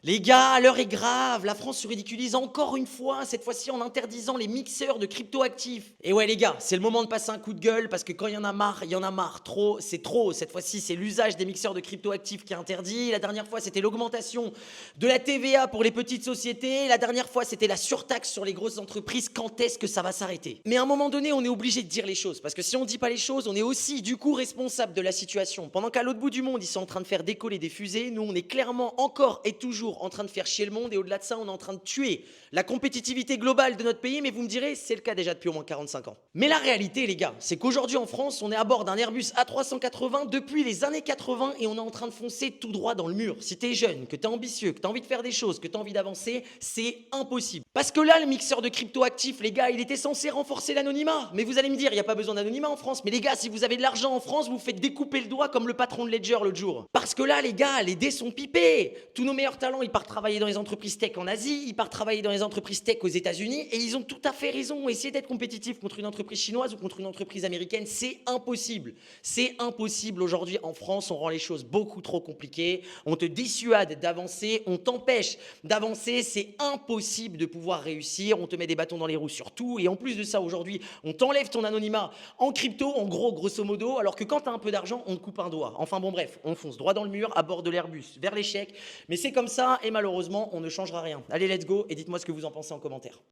Les gars, l'heure est grave, la France se ridiculise encore une fois, cette fois-ci en interdisant les mixeurs de crypto-actifs. Et ouais les gars, c'est le moment de passer un coup de gueule parce que quand il y en a marre, il y en a marre. Trop, c'est trop. Cette fois-ci, c'est l'usage des mixeurs de crypto-actifs qui est interdit. La dernière fois, c'était l'augmentation de la TVA pour les petites sociétés. La dernière fois, c'était la surtaxe sur les grosses entreprises. Quand est-ce que ça va s'arrêter? Mais à un moment donné, on est obligé de dire les choses parce que si on dit pas les choses, on est aussi du coup responsable de la situation. Pendant qu'à l'autre bout du monde, ils sont en train de faire décoller des fusées, nous on est clairement encore et toujours en train de faire chier le monde et au-delà de ça, on est en train de tuer la compétitivité globale de notre pays, mais vous me direz, c'est le cas déjà depuis au moins 45 ans. Mais la réalité, les gars, c'est qu'aujourd'hui en France, on est à bord d'un Airbus A380 depuis les années 80 et on est en train de foncer tout droit dans le mur. Si t'es jeune, que t'es ambitieux, que t'as envie de faire des choses, que t'as envie d'avancer, c'est impossible. Parce que là, le mixeur de crypto-actifs, les gars, il était censé renforcer l'anonymat. Mais vous allez me dire, il n'y a pas besoin d'anonymat en France. Mais les gars, si vous avez de l'argent en France, vous faites découper le doigt comme le patron de Ledger l'autre jour. Parce que là, les gars, les dés sont pipés. Tous nos meilleurs talents, ils partent travailler dans les entreprises tech en Asie, ils partent travailler dans les entreprises tech aux États-Unis, et ils ont tout à fait raison. Essayer d'être compétitif contre une entreprise chinoise ou contre une entreprise américaine, c'est impossible. C'est impossible aujourd'hui en France. On rend les choses beaucoup trop compliquées. On te dissuade d'avancer, on t'empêche d'avancer. C'est impossible de pouvoir réussir. On te met des bâtons dans les roues sur tout. Et en plus de ça, aujourd'hui, on t'enlève ton anonymat en crypto, en gros, grosso modo, alors que quand tu as un peu d'argent, on te coupe un doigt. Enfin bon, bref, on fonce droit dans le mur à bord de l'Airbus vers l'échec. Mais c'est comme ça et malheureusement, on ne changera rien. Allez, let's go et dites-moi ce que vous en pensez en commentaire.